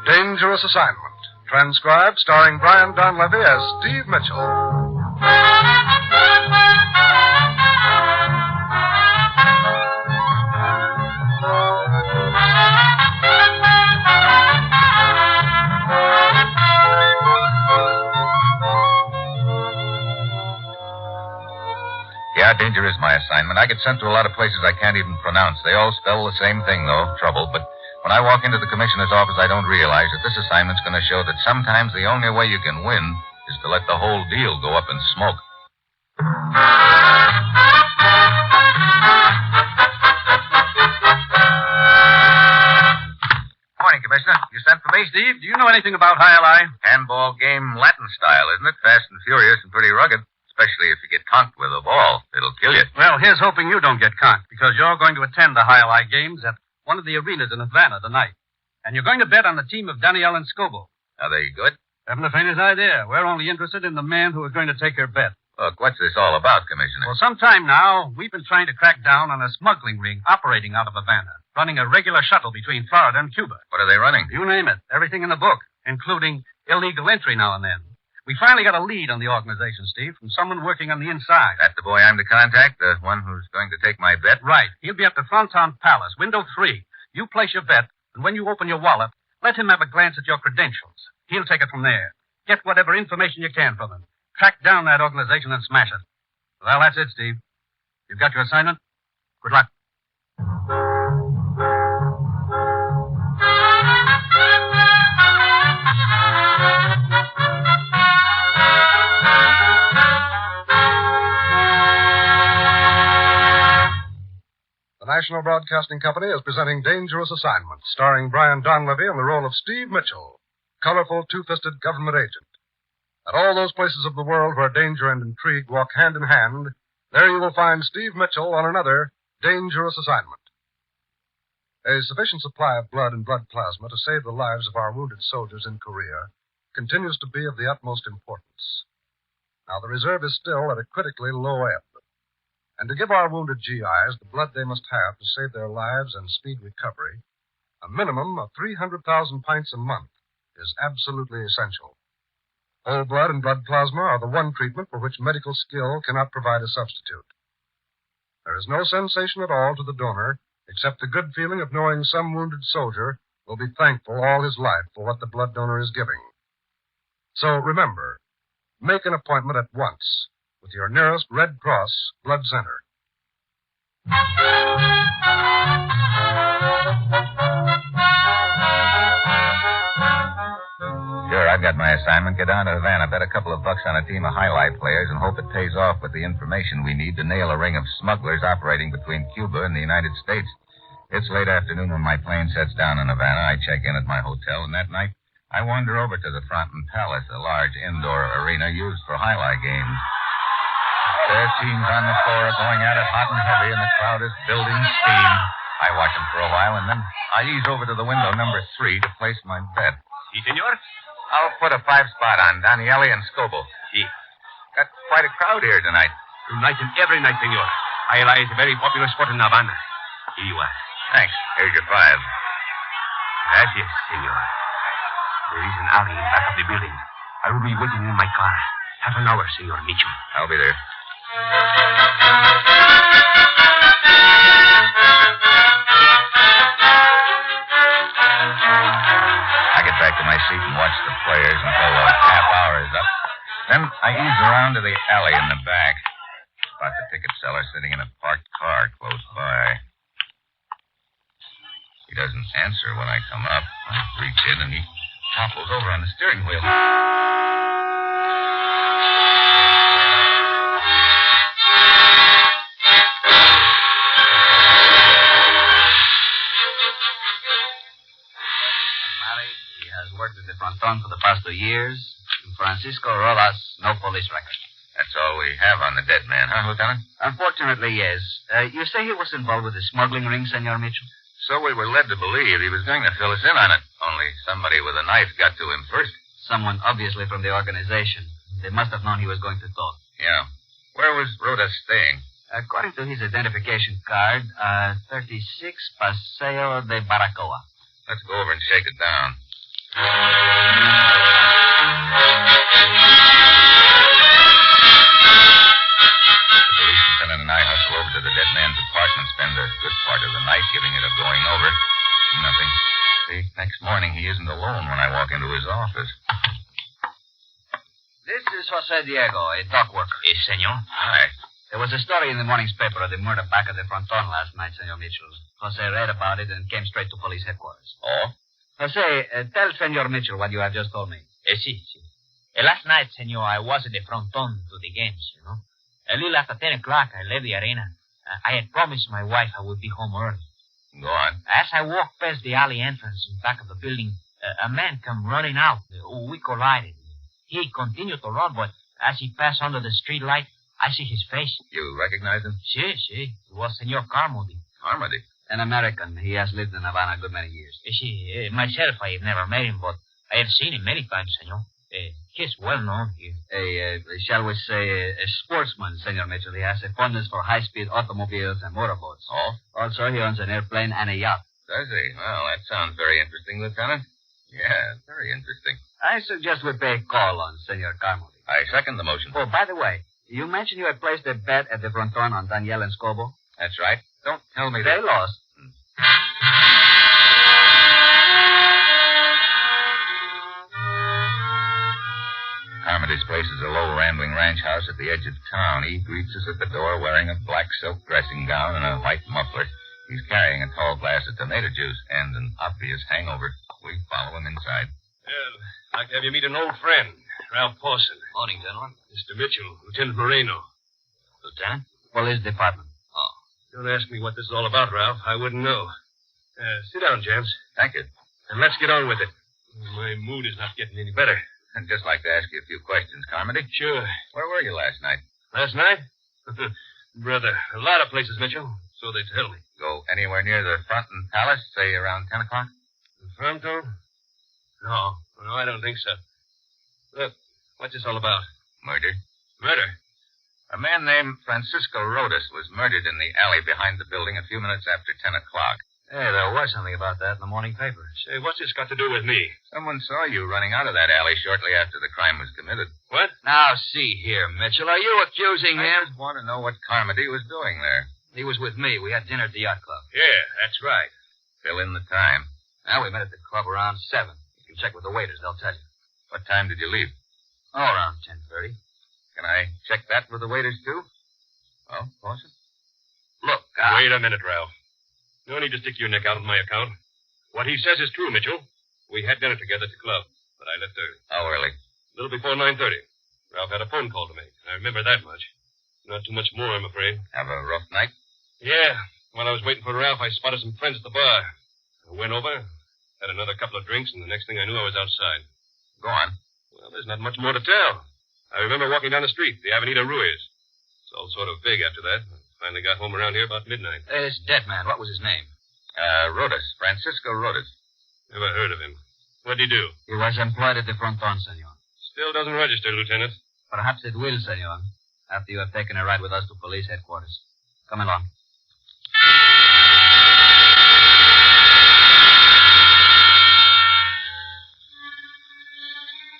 Dangerous Assignment, transcribed starring Brian Donlevy as Steve Mitchell. Yeah, danger is my assignment. I get sent to a lot of places I can't even pronounce. They all spell the same thing, though, trouble. But when I walk into the commissioner's office, I don't realize that this assignment's going to show that sometimes the only way you can win is to let the whole deal go up in smoke. Morning, Commissioner. You sent for me? Steve, do you know anything about high-lie? Handball game Latin style, isn't it? Fast and furious and pretty rugged. Especially if you get conked with a ball. It'll kill you. Well, here's hoping you don't get conked, because you're going to attend the high-lie games at one of the arenas in Havana tonight. And you're going to bet on the team of Danielle and Scobo. Are they good? Haven't the faintest idea. We're only interested in the man who is going to take your bet. Look, what's this all about, Commissioner? For some time now, we've been trying to crack down on a smuggling ring operating out of Havana, running a regular shuttle between Florida and Cuba. What are they running? You name it. Everything in the book, including illegal entry now and then. We finally got a lead on the organization, Steve, from someone working on the inside. That the boy I'm to contact? The one who's going to take my bet? Right. He'll be at the Fronton Palace, window 3. You place your bet, and when you open your wallet, let him have a glance at your credentials. He'll take it from there. Get whatever information you can from him. Track down that organization and smash it. Well, that's it, Steve. You've got your assignment. Good luck. The National Broadcasting Company is presenting Dangerous Assignment, starring Brian Donlevy in the role of Steve Mitchell, colorful, two-fisted government agent. At all those places of the world where danger and intrigue walk hand in hand, there you will find Steve Mitchell on another Dangerous Assignment. A sufficient supply of blood and blood plasma to save the lives of our wounded soldiers in Korea continues to be of the utmost importance. Now, the reserve is still at a critically low ebb. And to give our wounded GIs the blood they must have to save their lives and speed recovery, a minimum of 300,000 pints a month is absolutely essential. Whole blood and blood plasma are the one treatment for which medical skill cannot provide a substitute. There is no sensation at all to the donor except the good feeling of knowing some wounded soldier will be thankful all his life for what the blood donor is giving. So remember, make an appointment at once with your nearest Red Cross blood center. Sure, I've got my assignment. Get down to Havana, bet a couple of bucks on a team of highlight players, and hope it pays off with the information we need to nail a ring of smugglers operating between Cuba and the United States. It's late afternoon when my plane sets down in Havana. I check in at my hotel, and that night I wander over to the Fronton Palace, a large indoor arena used for highlight games. Their teams on the floor are going at it hot and heavy, and the crowd is building steam. I watch them for a while, and then I ease over to the window number 3 to place my bet. Si, senor. I'll put a 5-spot on Daniele and Scobo. Si. Got quite a crowd here tonight. Tonight and every night, senor. Highlight is a very popular sport in Havana. Here you are. Thanks. Here's your 5. Gracias, senor. There is an alley in back of the building. I will be waiting in my car. Half an hour, senor Mitchell. I'll be there. I get back to my seat and watch the players until the half hour is up. Then I ease around to the alley in the back. Spot the ticket seller sitting in a parked car close by. He doesn't answer when I come up. I reach in and he topples over on the steering wheel. Worked at the Fronton for the past 2 years. Francisco Rodas, no police record. That's all we have on the dead man, huh, Lieutenant? Unfortunately, yes. You say he was involved with the smuggling ring, Senor Mitchell? So we were led to believe he was going to fill us in on it. Only somebody with a knife got to him first. Someone obviously from the organization. They must have known he was going to talk. Yeah. Where was Rhoda staying? According to his identification card, 36 Paseo de Baracoa. Let's go over and shake it down. The police lieutenant and I hustle over to the dead man's apartment, spend a good part of the night giving it a going over. Nothing. See, next morning he isn't alone when I walk into his office. This is Jose Diego, a dock worker. Yes, senor. Hi. There was a story in the morning's paper of the murder back at the fronton last night, Senor Mitchell. Jose read about it and came straight to police headquarters. Oh? Jose, tell Senor Mitchell what you have just told me. Sí. Last night, senor, I was at the fronton to the games, you know. A little after 10 o'clock, I left the arena. I had promised my wife I would be home early. Go on. As I walked past the alley entrance in back of the building, a man come running out. We collided. He continued to run, but as he passed under the street light, I see his face. You recognize him? Sí. It was Senor Carmody. Carmody? An American. He has lived in Havana a good many years. Sí, myself, I have never met him, but I have seen him many times, senor. He's well known here. Shall we say, a sportsman, Senor Mitchell. He has a fondness for high-speed automobiles and motorboats. Oh? Also, he owns an airplane and a yacht. Does he? Well, that sounds very interesting, Lieutenant. Yeah, very interesting. I suggest we pay a call on Senor Carmody. I second the motion. Oh, by the way, you mentioned you had placed a bet at the fronton on Daniel and Scobo. That's right. Don't tell me They that. lost. Carmody's place is a low, rambling ranch house at the edge of town. He greets us at the door wearing a black silk dressing gown and a white muffler. He's carrying a tall glass of tomato juice and an obvious hangover. We follow him inside. Well, I'd like to have you meet an old friend, Ralph Pawson. Morning, gentlemen. Mr. Mitchell, Lieutenant Moreno. Lieutenant? Police department. Oh. Don't ask me what this is all about, Ralph. I wouldn't know. Sit down, gents. Thank you. And let's get on with it. My mood is not getting any better. I'd just like to ask you a few questions, Carmody. Sure. Where were you last night? Last night? Brother, a lot of places, Mitchell. So they tell me. Go anywhere near the Fronton Palace, say around 10 o'clock? The Fronton? No, I don't think so. Look, what's this all about? Murder. Murder? A man named Francisco Rodas was murdered in the alley behind the building a few minutes after 10 o'clock. Hey, there was something about that in the morning paper. Say, what's this got to do with me? Someone saw you running out of that alley shortly after the crime was committed. What? Now, see here, Mitchell. Are you accusing I him? just want to know what Carmody was doing there. He was with me. We had dinner at the yacht club. Yeah, that's right. Fill in the time. Now, we met at the club around 7. You can check with the waiters. They'll tell you. What time did you leave? Oh, around 10:30. Can I check that with the waiters, too? Oh, Pawson? Look, Wait a minute, Ralph. No need to stick your neck out on my account. What he says is true, Mitchell. We had dinner together at the club, but I left early. How early? A little before 9:30. Ralph had a phone call to make. I remember that much. Not too much more, I'm afraid. Have a rough night? Yeah. While I was waiting for Ralph, I spotted some friends at the bar. I went over, had another couple of drinks, and the next thing I knew, I was outside. Go on. Well, there's not much more to tell. I remember walking down the street, the Avenida Ruiz. It's all sort of vague after that. Finally got home around here about midnight. This dead man, what was his name? Rodas. Francisco Rodas. Never heard of him. What'd he do? He was employed at the fronton, senor. Still doesn't register, Lieutenant. Perhaps it will, senor, after you have taken a ride with us to police headquarters. Come along.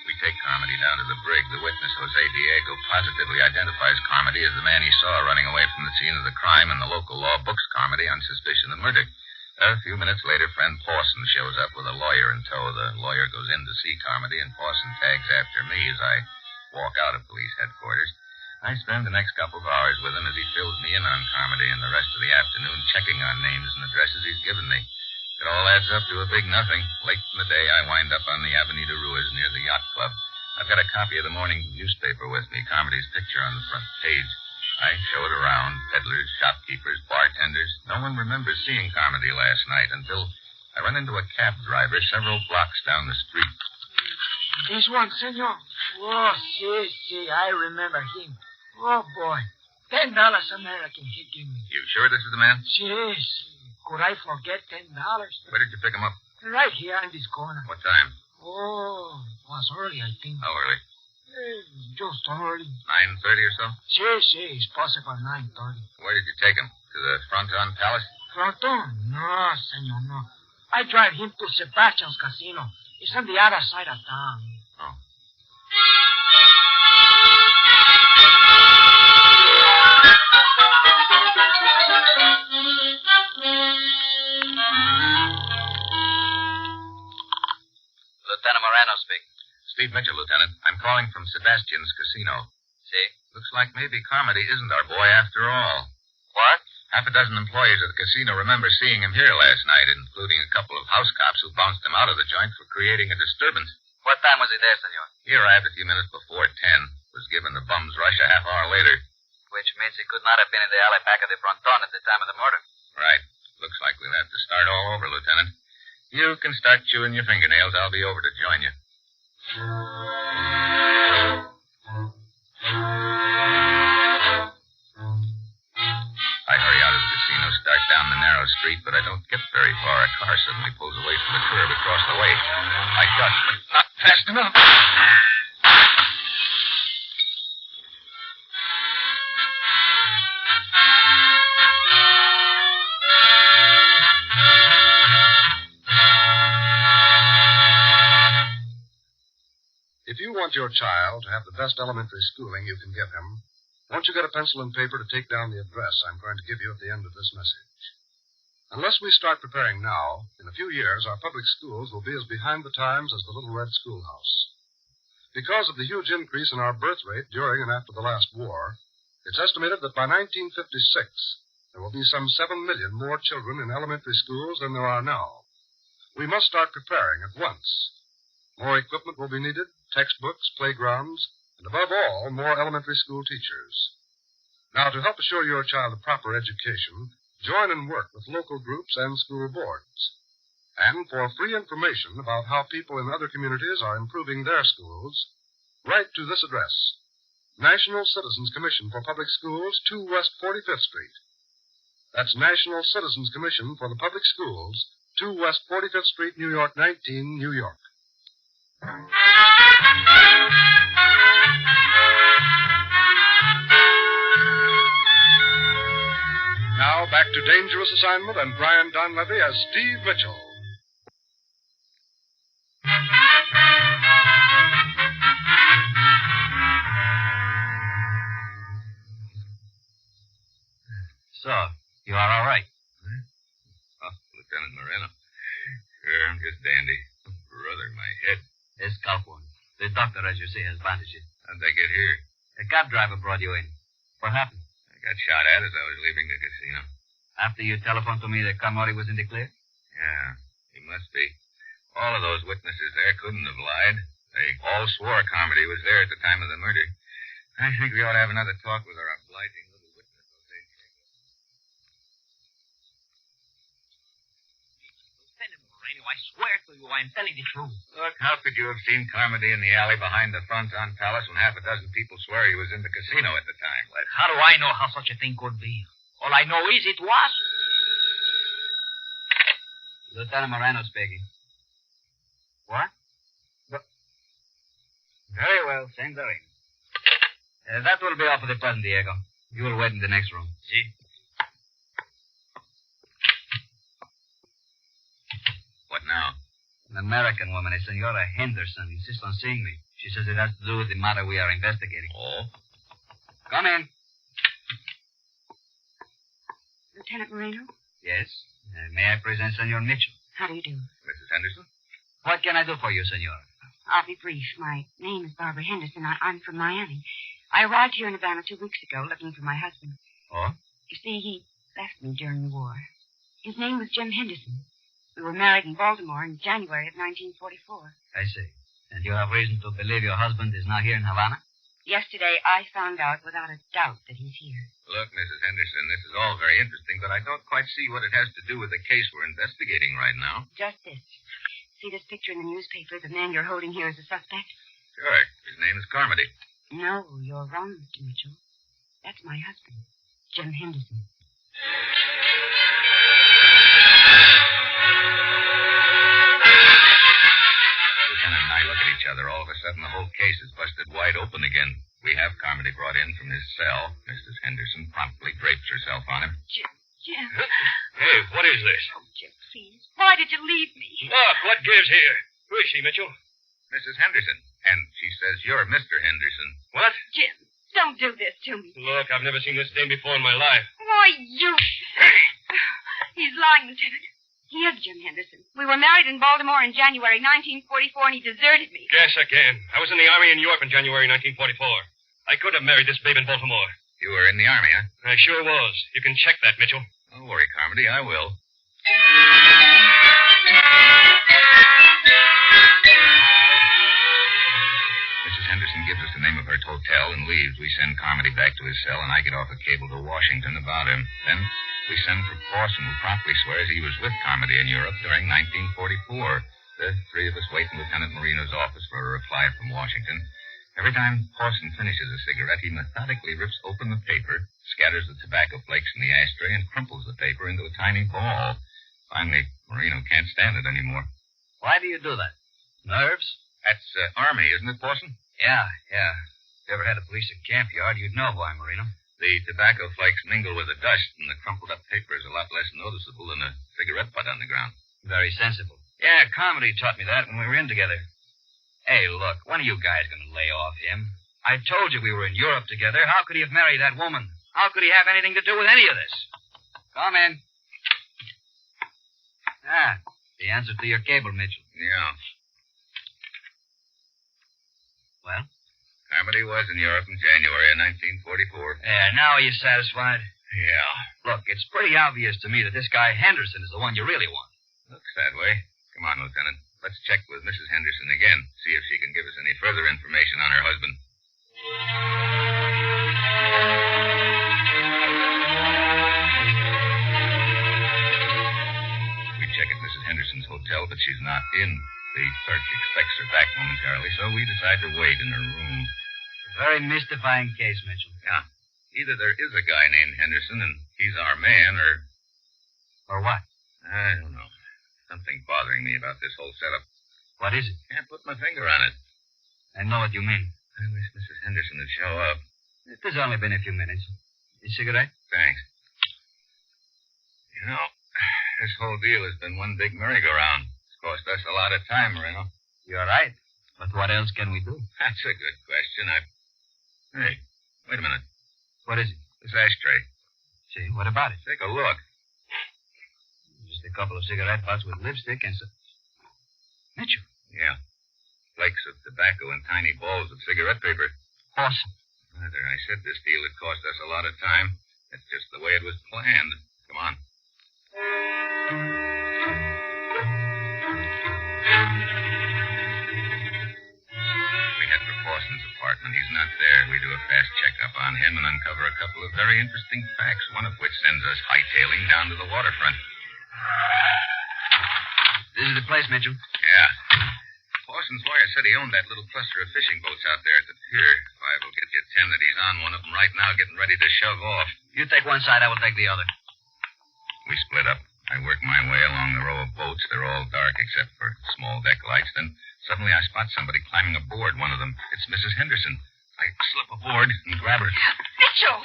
We take Carmody down to the brig. The witness, Jose Diego, positively identifies Carmody as the man he saw running away from the scene of the crime, and the local law books Carmody on suspicion of murder. A few minutes later, friend Pawson shows up with a lawyer in tow. The lawyer goes in to see Carmody, and Pawson tags after me as I walk out of police headquarters. I spend the next couple of hours with him as he fills me in on Carmody, and the rest of the afternoon checking on names and addresses he's given me. It all adds up to a big nothing. Late in the day, I wind up on the Avenida Ruiz near the yacht club. I've got a copy of the morning newspaper with me, Carmody's picture on the front page. I show it around, peddlers, shopkeepers, bartenders. No one remembers seeing Carmody last night until I run into a cab driver several blocks down the street. This one, senor. Oh, see, I remember him. Oh, boy. $10 American he gave me. You sure this is the man? Yes. Could I forget $10? Where did you pick him up? Right here in this corner. What time? Oh, it was early, I think. How early? Just early. 9:30 or so? Sí, it's possible 9:30. Where did you take him? To the Fronton Palace? Fronton? No, senor, no. I drive him to Sebastian's casino. It's on the other side of town. Oh. Lieutenant Moreno speaking. Steve Mitchell, Lieutenant. I'm calling from Sebastian's casino. See? Looks like maybe Carmody isn't our boy after all. What? Half a dozen employees at the casino remember seeing him here last night, including a couple of house cops who bounced him out of the joint for creating a disturbance. What time was he there, senor? He arrived a few minutes before 10. Was given the bum's rush a half hour later. Which means he could not have been in the alley back of the Fronton at the time of the murder. Right. Looks like we'll have to start all over, Lieutenant. You can start chewing your fingernails. I'll be over to join you. I hurry out of the casino, start down the narrow street, but I don't get very far. A car suddenly pulls away from the curb across the way. I duck, but not fast enough. If you want your child to have the best elementary schooling you can give him, won't you get a pencil and paper to take down the address I'm going to give you at the end of this message? Unless we start preparing now, in a few years, our public schools will be as behind the times as the Little Red Schoolhouse. Because of the huge increase in our birth rate during and after the last war, it's estimated that by 1956, there will be some 7 million more children in elementary schools than there are now. We must start preparing at once. More equipment will be needed, textbooks, playgrounds, and above all, more elementary school teachers. Now, to help assure your child a proper education, join and work with local groups and school boards. And for free information about how people in other communities are improving their schools, write to this address, National Citizens Commission for Public Schools, 2 West 45th Street. That's National Citizens Commission for the Public Schools, 2 West 45th Street, New York, 19, New York. Now, back to Dangerous Assignment and Brian Donlevy as Steve Mitchell. So, you are all right? Oh, Lieutenant Moreno. Sure, I'm just dandy. Brother, my head. A scalp wound. The doctor, as you say, has bandaged it. How'd they get here? A cab driver brought you in. What happened? I got shot at as I was leaving the casino. After you telephoned to me that Carmody was in the clear? Yeah, he must be. All of those witnesses there couldn't have lied. They all swore Carmody was there at the time of the murder. I think we ought to have another talk with our obliging little witness. Lieutenant Moreno, I swear to you I'm telling the truth. Look, how could you have seen Carmody in the alley behind the Fronton Palace when half a dozen people swear he was in the casino at the time? Well, how do I know how such a thing could be? All I know is it was. Lieutenant Moreno speaking. What? Very well, send her in. That will be all for the present, Diego. You will wait in the next room. See? What now? An American woman, a Senora Henderson, insists on seeing me. She says it has to do with the matter we are investigating. Oh? Come in. Lieutenant Moreno? Yes. May I present Senor Mitchell? How do you do? Mrs. Henderson? What can I do for you, Senor? I'll be brief. My name is Barbara Henderson. I'm from Miami. I arrived here in Havana 2 weeks ago looking for my husband. Oh? You see, he left me during the war. His name was Jim Henderson. We were married in Baltimore in January of 1944. I see. And you have reason to believe your husband is now here in Havana? Yesterday, I found out without a doubt that he's here. Look, Mrs. Henderson, this is all very interesting, but I don't quite see what it has to do with the case we're investigating right now. Just this. See this picture in the newspaper? The man you're holding here is a suspect? Sure. His name is Carmody. No, you're wrong, Mr. Mitchell. That's my husband, Jim Henderson. Lieutenant and I look at each each other, all of a sudden the whole case is busted wide open again. We have Carmody brought in from his cell. Mrs. Henderson promptly drapes herself on him. Jim. Hey, what is this? Oh, Jim, please. Why did you leave me? Look, what gives here? Who is she, Mitchell? Mrs. Henderson. And she says you're Mr. Henderson. What? Jim, don't do this to me. Look, I've never seen this dame before in my life. Why, you... Hey! He's lying, Lieutenant. He is Jim Henderson. We were married in Baltimore in January 1944, and he deserted me. Guess again. I was in the Army in New York in January 1944. I could have married this babe in Baltimore. You were in the Army, huh? I sure was. You can check that, Mitchell. Don't worry, Carmody. I will. Mrs. Henderson gives us the name of her hotel and leaves. We send Carmody back to his cell, and I get off a cable to Washington about him. Then we send for Pawson, who promptly swears he was with Carmody in Europe during 1944. The three of us wait in Lieutenant Marino's office for a reply from Washington. Every time Pawson finishes a cigarette, he methodically rips open the paper, scatters the tobacco flakes in the ashtray, and crumples the paper into a tiny ball. Finally, Marino can't stand it anymore. Why do you do that? Nerves? That's Army, isn't it, Pawson? Yeah. If you ever had a police at camp yard, you'd know why, Marino. The tobacco flakes mingle with the dust, and the crumpled up paper is a lot less noticeable than a cigarette butt on the ground. Very sensible. Yeah, Carmody taught me that when we were in together. Hey, look, when are you guys going to lay off him? I told you we were in Europe together. How could he have married that woman? How could he have anything to do with any of this? Come in. Ah, the answer to your cable, Mitchell. Yeah. Well? Carmody was in Europe in January of 1944. Yeah, now are you satisfied? Yeah. Look, it's pretty obvious to me that this guy Henderson is the one you really want. Looks that way. Come on, Lieutenant. Let's check with Mrs. Henderson again, see if she can give us any further information on her husband. We check at Mrs. Henderson's hotel, but she's not in. The clerk expects her back momentarily, so we decide to wait in her room. Very mystifying case, Mitchell. Yeah. Either there is a guy named Henderson, and he's our man, or... Or what? I don't know. Something bothering me about this whole setup. What is it? Can't put my finger on it. I know what you mean. I wish Mrs. Henderson would show up. There's only been a few minutes. A cigarette? Thanks. You know, this whole deal has been one big merry-go-round. It's cost us a lot of time, Moreno. You're right. But what else can we do? That's a good question. Hey, wait a minute. What is it? This ashtray. See, what about it? Take a look. Just a couple of cigarette butts with lipstick and some... Mitchell. Yeah. Flakes of tobacco and tiny balls of cigarette paper. Awesome. Rather, I said this deal had cost us a lot of time. That's just the way it was planned. Come on. We head for Pawson's apartment. He's not there. We do a fast checkup on him and uncover a couple of very interesting facts, one of which sends us hightailing down to the waterfront. This is the place, Mitchell. Yeah. Pawson's lawyer said he owned that little cluster of fishing boats out there at the pier. Five will get you 10 that he's on one of them right now, getting ready to shove off. You take one side, I will take the other. We split up. I work my way along the row of boats. They're all dark except for small deck lights. Then suddenly I spot somebody climbing aboard one of them. It's Mrs. Henderson. I slip aboard and grab her. Mitchell!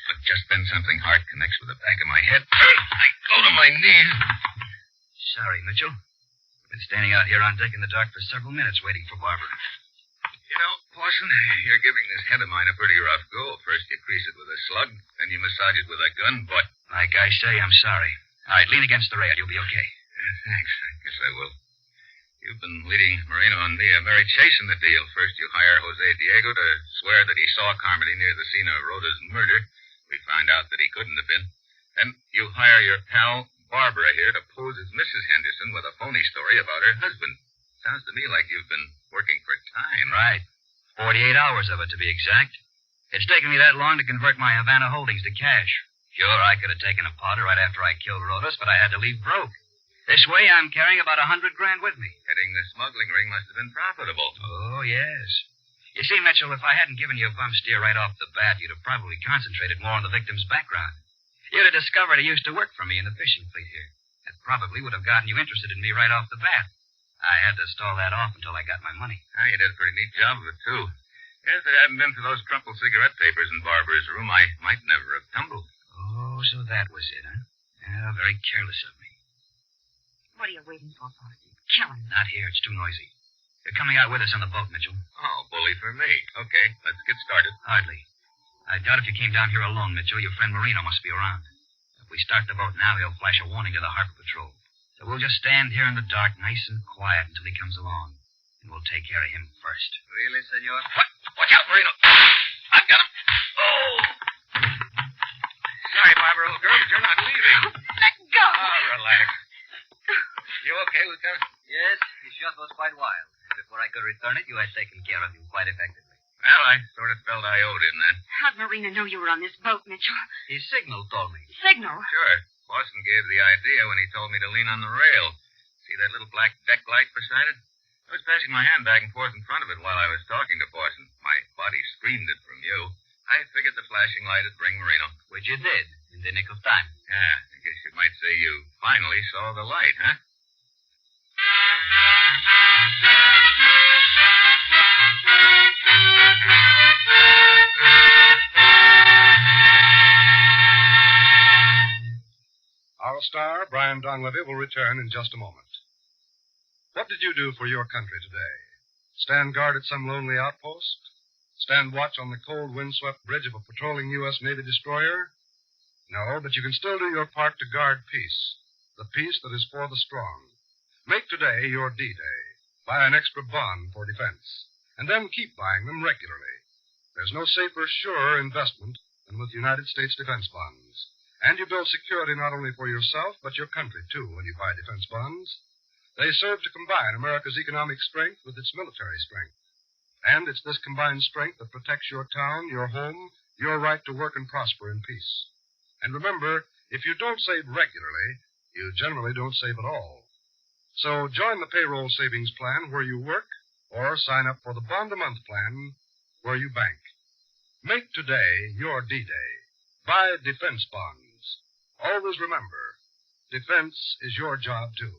But just then something hard connects with the back of my head. I go to my knees. Sorry, Mitchell. I've been standing out here on deck in the dark for several minutes waiting for Barbara. You know, Pawson, you're giving this head of mine a pretty rough go. First you crease it with a slug, then you massage it with a gun butt. Like I say, I'm sorry. All right, lean against the rail. You'll be okay. Thanks. I guess I will. You've been leading Marino and me a merry chase in the deal. First you hire Jose Diego to swear that he saw Carmody near the scene of Rhoda's murder. We find out that he couldn't have been. Then you hire your pal Barbara here to pose as Mrs. Henderson with a phony story about her husband. Sounds to me like you've been working for time. Right. 48 hours of it, to be exact. It's taken me that long to convert my Havana holdings to cash. Sure, I could have taken a potter right after I killed Rhodas, but I had to leave broke. This way, I'm carrying about $100,000 with me. Hitting the smuggling ring must have been profitable. Oh, yes. You see, Mitchell, if I hadn't given you a bum steer right off the bat, you'd have probably concentrated more on the victim's background. You'd have discovered he used to work for me in the fishing fleet here. That probably would have gotten you interested in me right off the bat. I had to stall that off until I got my money. Oh, you did a pretty neat job of it, too. If it hadn't been for those crumpled cigarette papers in Barbara's room, I might never have tumbled. Oh, so that was it, huh? Yeah, very careless of me. What are you waiting for, Boston? Kill him. Not here. It's too noisy. You're coming out with us on the boat, Mitchell. Oh, bully for me. Okay, let's get started. Hardly. I doubt if you came down here alone, Mitchell. Your friend Marino must be around. If we start the boat now, he'll flash a warning to the harbor patrol. So we'll just stand here in the dark, nice and quiet, until he comes along. And we'll take care of him first. Really, senor? What? Watch out, Marino. I've got him. Oh! Sorry, Barbara, old girl, but you're not leaving. Let go. Oh, relax. You okay, Lieutenant? Yes, his shot was quite wild. Before I could return it, you had taken care of him quite effectively. Well, I sort of felt I owed him then. How'd Marina know you were on this boat, Mitchell? His signal told me. Signal? Sure. Boston gave the idea when he told me to lean on the rail. See that little black deck light beside it? I was passing my hand back and forth in front of it while I was talking to Boston. My body screamed it from you. I figured the flashing light would bring Marino. Which you did, in the nick of time. Yeah, I guess you might say you finally saw the light, huh? Our star, Brian Donlevy, will return in just a moment. What did you do for your country today? Stand guard at some lonely outpost? Stand watch on the cold, windswept bridge of a patrolling U.S. Navy destroyer? No, but you can still do your part to guard peace, the peace that is for the strong. Make today your D-Day. Buy an extra bond for defense, and then keep buying them regularly. There's no safer, surer investment than with United States defense bonds. And you build security not only for yourself, but your country, too, when you buy defense bonds. They serve to combine America's economic strength with its military strength. And it's this combined strength that protects your town, your home, your right to work and prosper in peace. And remember, if you don't save regularly, you generally don't save at all. So join the payroll savings plan where you work, or sign up for the bond-a-month plan where you bank. Make today your D-Day. Buy defense bonds. Always remember, defense is your job, too.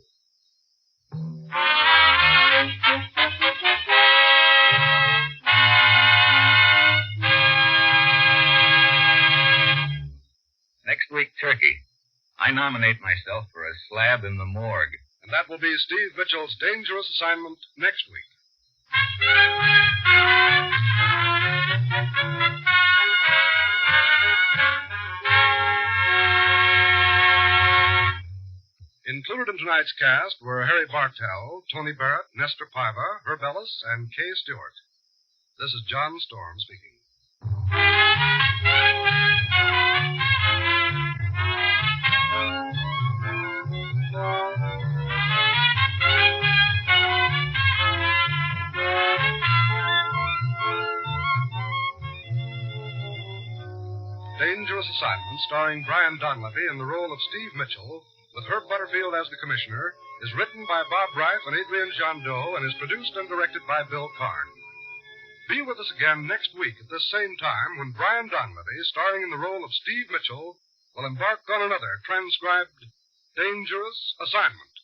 Next week, Turkey. I nominate myself for a slab in the morgue. And that will be Steve Mitchell's dangerous assignment next week. Included in tonight's cast were Harry Bartell, Tony Barrett, Nestor Paiva, Herb Ellis, and Kay Stewart. This is John Storm speaking. Dangerous Assignment, starring Brian Donlevy in the role of Steve Mitchell, with Herb Butterfield as the commissioner, is written by Bob Reif and Adrian Jandot and is produced and directed by Bill Karn. Be with us again next week at this same time when Brian Donlevy, starring in the role of Steve Mitchell, will embark on another transcribed Dangerous Assignment.